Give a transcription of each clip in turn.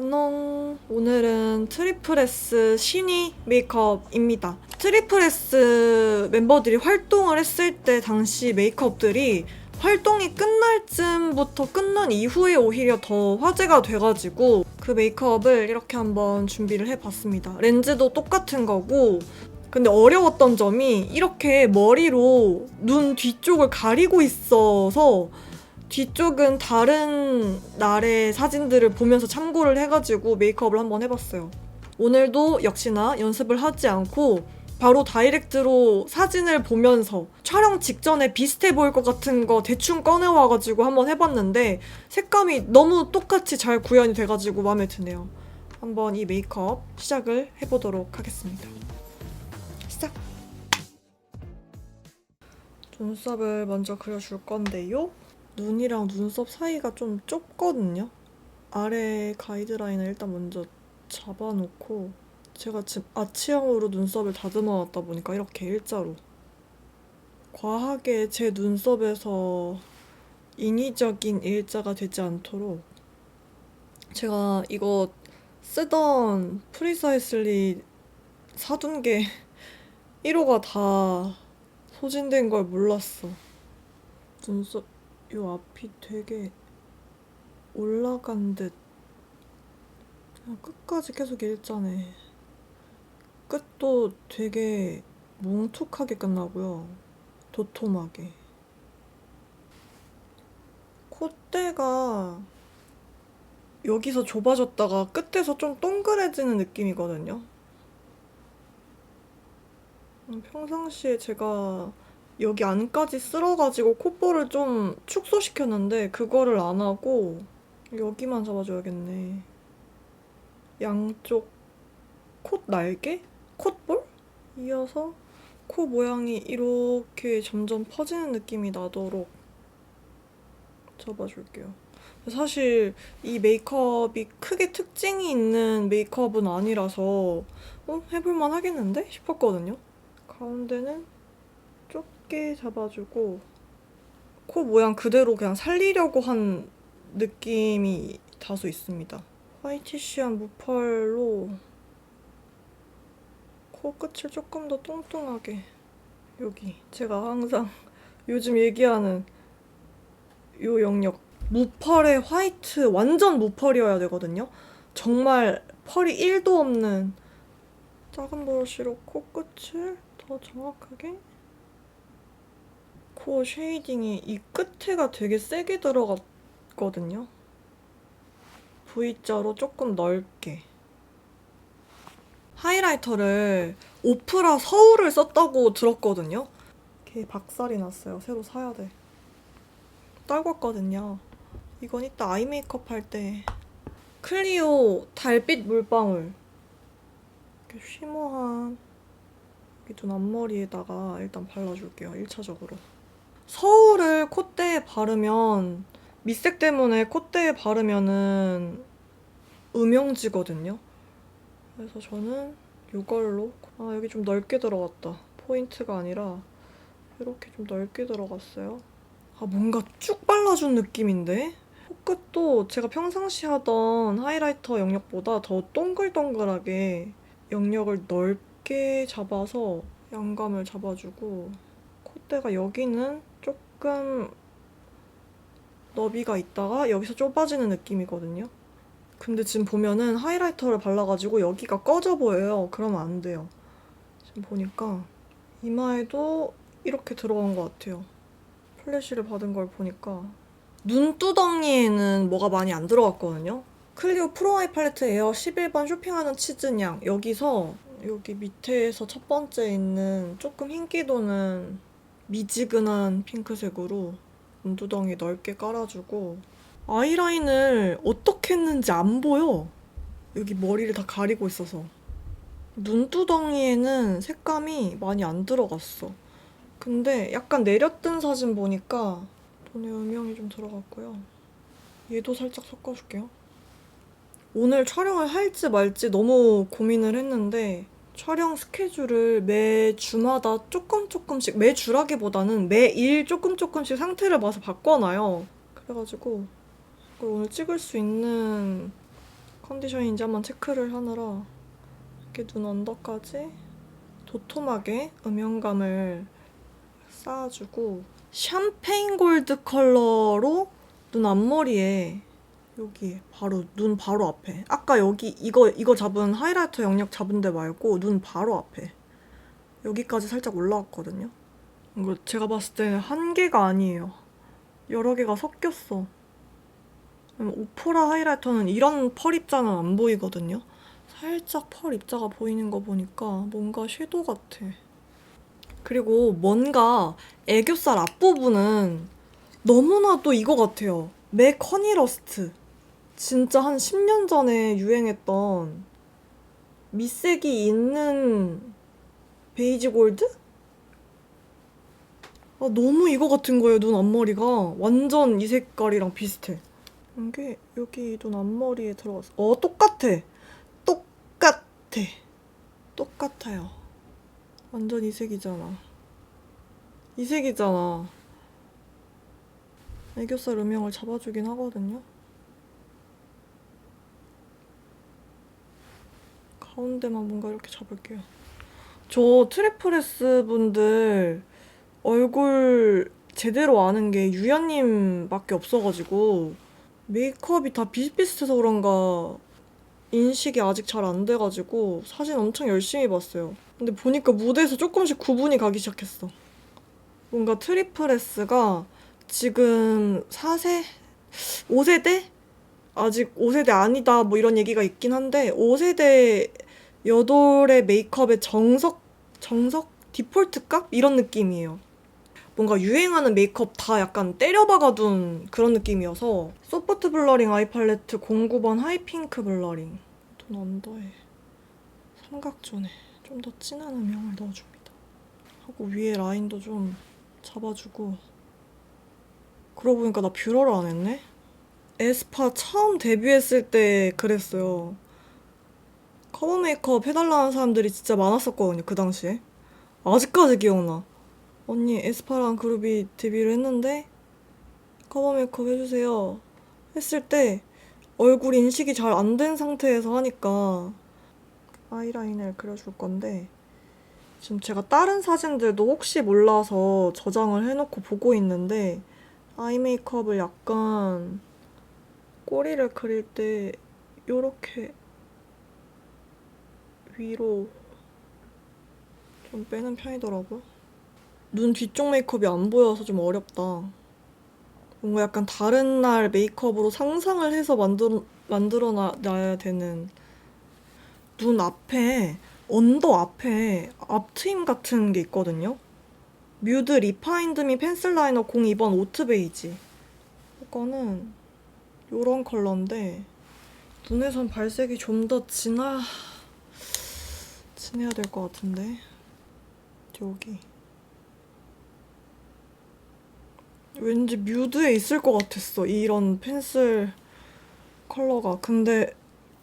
안녕. 오늘은 트리플 S 신이 메이크업입니다. 트리플 S 멤버들이 활동을 했을 때 당시 메이크업들이 활동이 끝날 쯤부터 끝난 이후에 오히려 더 화제가 돼가지고 그 메이크업을 이렇게 한번 준비를 해봤습니다. 렌즈도 똑같은 거고, 근데 어려웠던 점이 이렇게 머리로 눈 뒤쪽을 가리고 있어서 뒤쪽은 다른 날의 사진들을 보면서 참고를 해가지고 메이크업을 한번 해봤어요. 오늘도 역시나 연습을 하지 않고 바로 다이렉트로 사진을 보면서 촬영 직전에 비슷해 보일 것 같은 거 대충 꺼내와가지고 한번 해봤는데 색감이 너무 똑같이 잘 구현이 돼가지고 마음에 드네요. 한번 이 메이크업 시작을 해보도록 하겠습니다. 시작! 눈썹을 먼저 그려줄 건데요. 눈이랑 눈썹 사이가 좀 좁거든요. 아래 가이드라인을 일단 먼저 잡아놓고, 제가 지금 아치형으로 눈썹을 다듬어 놨다 보니까 이렇게 일자로 과하게 제 눈썹에서 인위적인 일자가 되지 않도록, 제가 이거 쓰던 프리사이슬리 사둔 게 1호가 다 소진된 걸 몰랐어. 눈썹 요 앞이 되게 올라간 듯, 그냥 끝까지 계속 일자네. 끝도 되게 뭉툭하게 끝나고요. 도톰하게. 콧대가 여기서 좁아졌다가 끝에서 좀 동그래지는 느낌이거든요. 평상시에 제가 여기 안까지 쓸어가지고 콧볼을 좀 축소시켰는데 그거를 안 하고 여기만 잡아줘야겠네. 양쪽 콧 날개? 콧볼? 이어서 코 모양이 이렇게 점점 퍼지는 느낌이 나도록 잡아줄게요. 사실 이 메이크업이 크게 특징이 있는 메이크업은 아니라서 해볼만 하겠는데? 싶었거든요. 가운데는 좁게 잡아주고 코 모양 그대로 그냥 살리려고 한 느낌이 다소 있습니다. 화이티쉬한 무펄로 코끝을 조금 더 뚱뚱하게, 여기 제가 항상 요즘 얘기하는 요 영역, 무펄의 화이트, 완전 무펄이어야 되거든요. 정말 펄이 1도 없는 작은 브러쉬로 코끝을 더 정확하게. 코 쉐이딩이 이 끝에가 되게 세게 들어갔거든요. V자로 조금 넓게. 하이라이터를 오프라 서울을 썼다고 들었거든요. 걔 박살이 났어요. 새로 사야 돼. 떨고 왔거든요. 이건 이따 아이 메이크업 할 때. 클리오 달빛 물방울. 이렇게 쉬머한 여기 눈 앞머리에다가 일단 발라줄게요. 1차적으로. 서울을 콧대에 바르면, 밑색 때문에 콧대에 바르면은 음영지거든요. 그래서 저는 이걸로, 여기 좀 넓게 들어갔다. 포인트가 아니라 이렇게 좀 넓게 들어갔어요. 뭔가 쭉 발라준 느낌인데? 코끝도 제가 평상시 하던 하이라이터 영역보다 더 동글동글하게 영역을 넓게 잡아서 양감을 잡아주고, 콧대가 여기는 조금 너비가 있다가 여기서 좁아지는 느낌이거든요. 근데 지금 보면은 하이라이터를 발라가지고 여기가 꺼져 보여요. 그러면 안 돼요. 지금 보니까 이마에도 이렇게 들어간 것 같아요. 플래시를 받은 걸 보니까. 눈두덩이에는 뭐가 많이 안 들어갔거든요. 클리오 프로 아이 팔레트 에어 11번 쇼핑하는 치즈냥, 여기서 여기 밑에서 첫 번째 있는 조금 흰기 도는 미지근한 핑크색으로 눈두덩이 넓게 깔아주고, 아이라인을 어떻게 했는지 안 보여. 여기 머리를 다 가리고 있어서. 눈두덩이에는 색감이 많이 안 들어갔어. 근데 약간 내려뜬 사진 보니까 눈에 음영이 좀 들어갔고요. 얘도 살짝 섞어줄게요. 오늘 촬영을 할지 말지 너무 고민을 했는데, 촬영 스케줄을 매주마다 조금씩, 매주라기보다는 매일 조금씩 상태를 봐서 바꿔놔요. 그래가지고 이걸 오늘 찍을 수 있는 컨디션인지 한번 체크를 하느라 이렇게 눈 언더까지 도톰하게 음영감을 쌓아주고 샴페인 골드 컬러로 눈 앞머리에 여기 바로 눈 바로 앞에 아까 여기 이거 잡은 하이라이터 영역 잡은 데 말고 눈 바로 앞에 여기까지 살짝 올라왔거든요. 이거 제가 봤을 때 한 개가 아니에요. 여러 개가 섞였어. 오포라 하이라이터는 이런 펄 입자는 안 보이거든요. 살짝 펄 입자가 보이는 거 보니까 뭔가 섀도우 같아. 그리고 뭔가 애교살 앞부분은 너무나도 이거 같아요. 맥 허니러스트. 진짜 한 10년 전에 유행했던 밑색이 있는 베이지 골드? 아, 너무 이거 같은 거예요, 눈 앞머리가. 완전 이 색깔이랑 비슷해. 이게 여기 눈 앞머리에 들어갔어. 똑같아. 똑같아. 똑같아요. 완전 이 색이잖아. 이 색이잖아. 애교살 음영을 잡아주긴 하거든요. 가운데만 뭔가 이렇게 잡을게요. 저 트리프레스 분들 얼굴 제대로 아는 게 유연님밖에 없어가지고 메이크업이 다 비슷비슷해서 그런가 인식이 아직 잘 안 돼가지고 사진 엄청 열심히 봤어요. 근데 보니까 무대에서 조금씩 구분이 가기 시작했어. 뭔가 트리프레스가 지금 4세? 5세대? 아직 5세대 아니다 뭐 이런 얘기가 있긴 한데 5세대 여돌의 메이크업의 정석? 디폴트 값? 이런 느낌이에요. 뭔가 유행하는 메이크업 다 약간 때려박아둔 그런 느낌이어서 소프트 블러링 아이 팔레트 09번 하이핑크 블러링 눈 언더에 삼각존에 좀 더 진한 음영을 넣어줍니다. 하고 위에 라인도 좀 잡아주고 그러고 보니까 나 뷰러를 안 했네? 에스파 처음 데뷔했을 때 그랬어요. 커버 메이크업 해달라는 사람들이 진짜 많았었거든요, 그 당시에. 아직까지 기억나. 언니 에스파라는 그룹이 데뷔를 했는데 커버 메이크업 해주세요 했을 때 얼굴 인식이 잘 안 된 상태에서 하니까 아이라인을 그려줄 건데 지금 제가 다른 사진들도 혹시 몰라서 저장을 해놓고 보고 있는데 아이 메이크업을 약간 꼬리를 그릴 때 요렇게 위로 좀 빼는 편이더라고요. 눈 뒤쪽 메이크업이 안 보여서 좀 어렵다. 뭔가 약간 다른 날 메이크업으로 상상을 해서 만들어놔야 되는 눈 앞에 언더 앞에 앞트임 같은 게 있거든요. 뮤드 리파인드미 펜슬 라이너 02번 오트 베이지. 이거는 요런 컬러인데 눈에선 발색이 좀 더 진해야 될 것 같은데 여기 왠지 뮤드에 있을 것 같았어 이런 펜슬 컬러가. 근데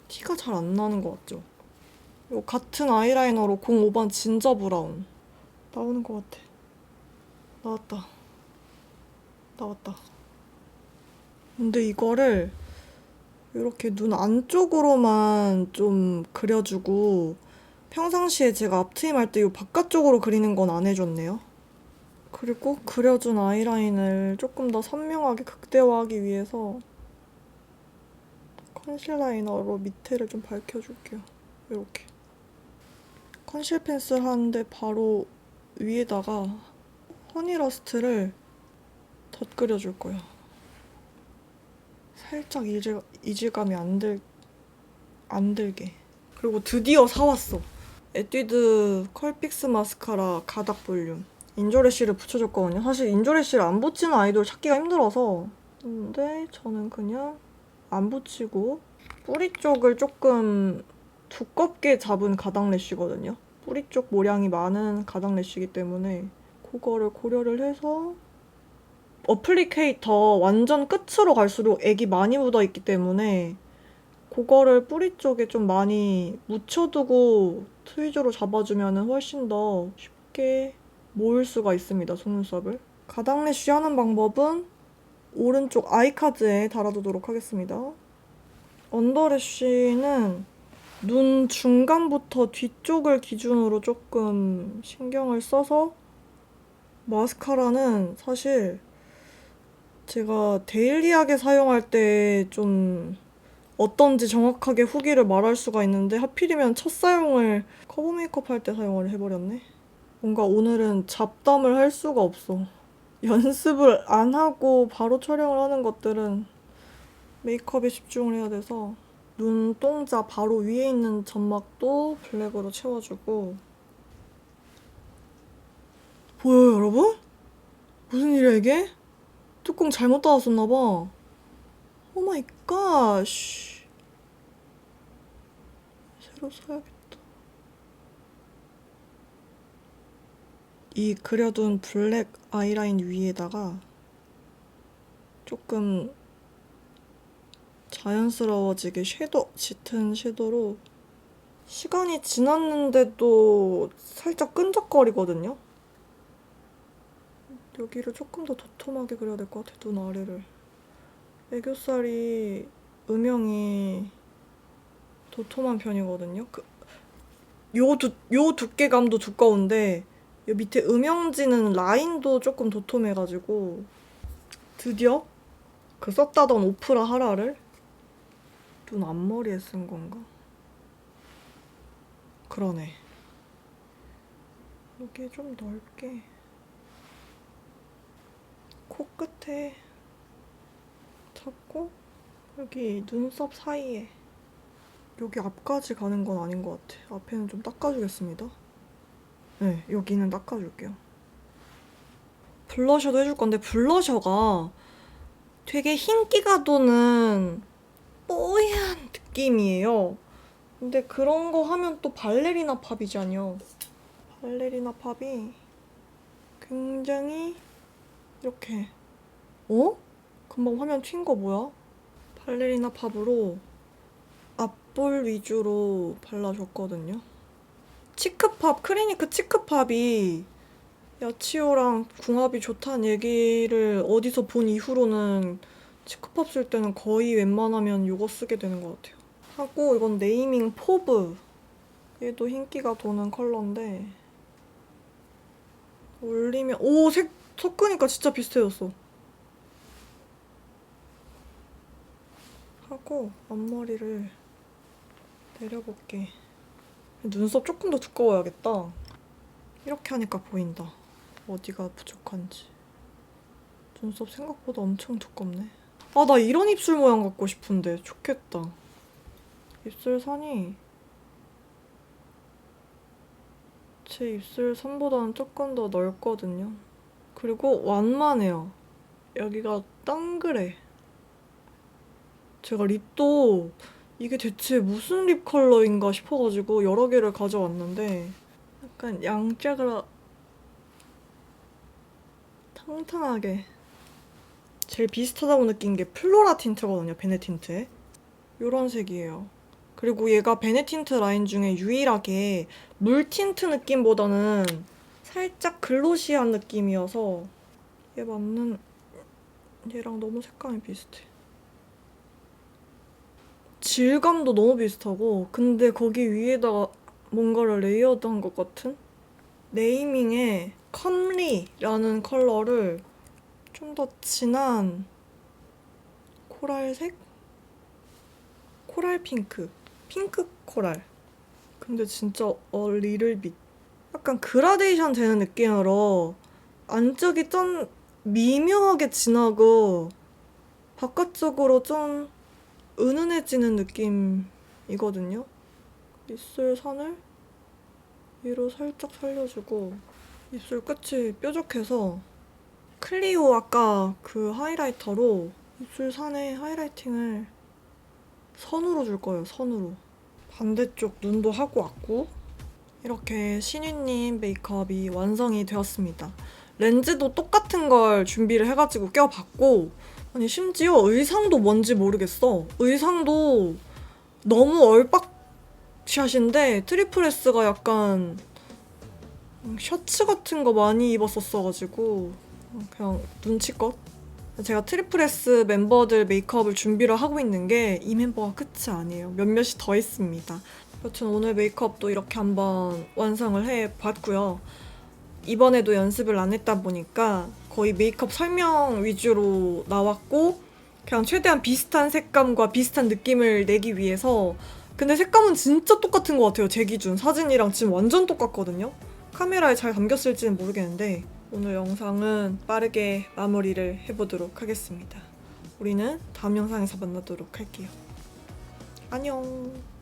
티가 잘 안 나는 것 같죠? 요 같은 아이라이너로 05번 진저 브라운 나오는 것 같아. 나왔다. 근데 이거를 이렇게 눈 안쪽으로만 좀 그려주고 평상시에 제가 앞트임 할 때 이 바깥쪽으로 그리는 건 안 해줬네요. 그리고 그려준 아이라인을 조금 더 선명하게 극대화하기 위해서 컨실라이너로 밑에를 좀 밝혀줄게요. 이렇게 컨실 펜슬 하는데 바로 위에다가 허니러스트를 덧그려줄 거예요. 살짝 이질감이 안 들게. 그리고 드디어 사왔어. 에뛰드 컬픽스 마스카라 가닥 볼륨. 인조래쉬를 붙여줬거든요. 사실 인조래쉬를 안 붙이는 아이돌 찾기가 힘들어서 근데 저는 그냥 안 붙이고 뿌리 쪽을 조금 두껍게 잡은 가닥 래쉬거든요. 뿌리 쪽 모량이 많은 가닥 래쉬이기 때문에 그거를 고려를 해서 어플리케이터 완전 끝으로 갈수록 액이 많이 묻어있기 때문에 그거를 뿌리 쪽에 좀 많이 묻혀두고 트위저로 잡아주면 훨씬 더 쉽게 모을 수가 있습니다, 속눈썹을. 가닥 래쉬 하는 방법은 오른쪽 아이카드에 달아두도록 하겠습니다. 언더래쉬는 눈 중간부터 뒤쪽을 기준으로 조금 신경을 써서, 마스카라는 사실 제가 데일리하게 사용할 때 좀 어떤지 정확하게 후기를 말할 수가 있는데, 하필이면 첫 사용을 커버 메이크업 할 때 사용을 해버렸네. 뭔가 오늘은 잡담을 할 수가 없어. 연습을 안 하고 바로 촬영을 하는 것들은 메이크업에 집중을 해야 돼서, 눈동자 바로 위에 있는 점막도 블랙으로 채워주고. 보여요, 여러분? 무슨 일이야, 이게? 뚜껑 잘못 닫았었나봐. 오 마이 갓. 새로 사야겠다. 이 그려둔 블랙 아이라인 위에다가 조금 자연스러워지게 짙은 섀도로. 시간이 지났는데도 살짝 끈적거리거든요? 여기를 조금 더 도톰하게 그려야 될 것 같아, 눈 아래를. 애교살이 음영이 도톰한 편이거든요. 요 두께감도 두꺼운데, 요 밑에 음영지는 라인도 조금 도톰해가지고, 드디어 그 썼다던 오프라 하라를 눈 앞머리에 쓴 건가? 그러네. 여기 좀 넓게. 코끝에 잡고, 여기 눈썹 사이에. 여기 앞까지 가는 건 아닌 것 같아. 앞에는 좀 닦아주겠습니다. 네, 여기는 닦아줄게요. 블러셔도 해줄 건데, 블러셔가 되게 흰기가 도는 뽀얀 느낌이에요. 근데 그런 거 하면 또 발레리나 팝이잖요. 발레리나 팝이 굉장히 이렇게, 금방 화면 튄 거 뭐야? 발레리나 팝으로 앞볼 위주로 발라줬거든요. 치크팝, 크리니크 치크팝이 야치오랑 궁합이 좋다는 얘기를 어디서 본 이후로는 치크팝 쓸 때는 거의 웬만하면 이거 쓰게 되는 것 같아요. 하고 이건 네이밍 포브. 얘도 흰기가 도는 컬러인데, 올리면 색 섞으니까 진짜 비슷해졌어. 하고 앞머리를 내려볼게. 눈썹 조금 더 두꺼워야겠다. 이렇게 하니까 보인다, 어디가 부족한지. 눈썹 생각보다 엄청 두껍네. 아, 나 이런 입술 모양 갖고 싶은데. 좋겠다. 입술 선이 제 입술 선보다는 조금 더 넓거든요. 그리고 완만해요. 여기가 동그래. 제가 립도 이게 대체 무슨 립 컬러인가 싶어가지고 여러 개를 가져왔는데, 약간 양쪽으로 탕탕하게. 제일 비슷하다고 느낀 게 플로라 틴트거든요, 베네 틴트에. 요런 색이에요. 그리고 얘가 베네 틴트 라인 중에 유일하게 물 틴트 느낌보다는 살짝 글로시한 느낌이어서 얘 맞는, 얘랑 너무 색감이 비슷해. 질감도 너무 비슷하고, 근데 거기 위에다가 뭔가를 레이어드한 것 같은? 네이밍의 컴리라는 컬러를 좀 더 진한 코랄색? 코랄 핑크. 핑크 코랄. 근데 진짜 리를 빛. 약간 그라데이션 되는 느낌으로 안쪽이 좀 미묘하게 진하고 바깥쪽으로 좀 은은해지는 느낌이거든요. 입술 선을 위로 살짝 살려주고, 입술 끝이 뾰족해서 클리오 아까 그 하이라이터로 입술 선에 하이라이팅을 선으로 줄 거예요, 선으로. 반대쪽 눈도 하고 왔고, 이렇게 신유님 메이크업이 완성이 되었습니다. 렌즈도 똑같은 걸 준비를 해가지고 껴봤고, 아니 심지어 의상도 뭔지 모르겠어. 의상도 너무 얼빡샷인데 트리플 S가 약간 셔츠 같은 거 많이 입었었어가지고 그냥 눈치껏 제가 트리플 S 멤버들 메이크업을 준비를 하고 있는 게 이 멤버가 끝이 아니에요. 몇몇이 더 있습니다. 여튼 오늘 메이크업도 이렇게 한번 완성을 해봤고요. 이번에도 연습을 안 했다 보니까 거의 메이크업 설명 위주로 나왔고 그냥 최대한 비슷한 색감과 비슷한 느낌을 내기 위해서 근데 색감은 진짜 똑같은 것 같아요. 제 기준. 사진이랑 지금 완전 똑같거든요. 카메라에 잘 담겼을지는 모르겠는데 오늘 영상은 빠르게 마무리를 해보도록 하겠습니다. 우리는 다음 영상에서 만나도록 할게요. 안녕.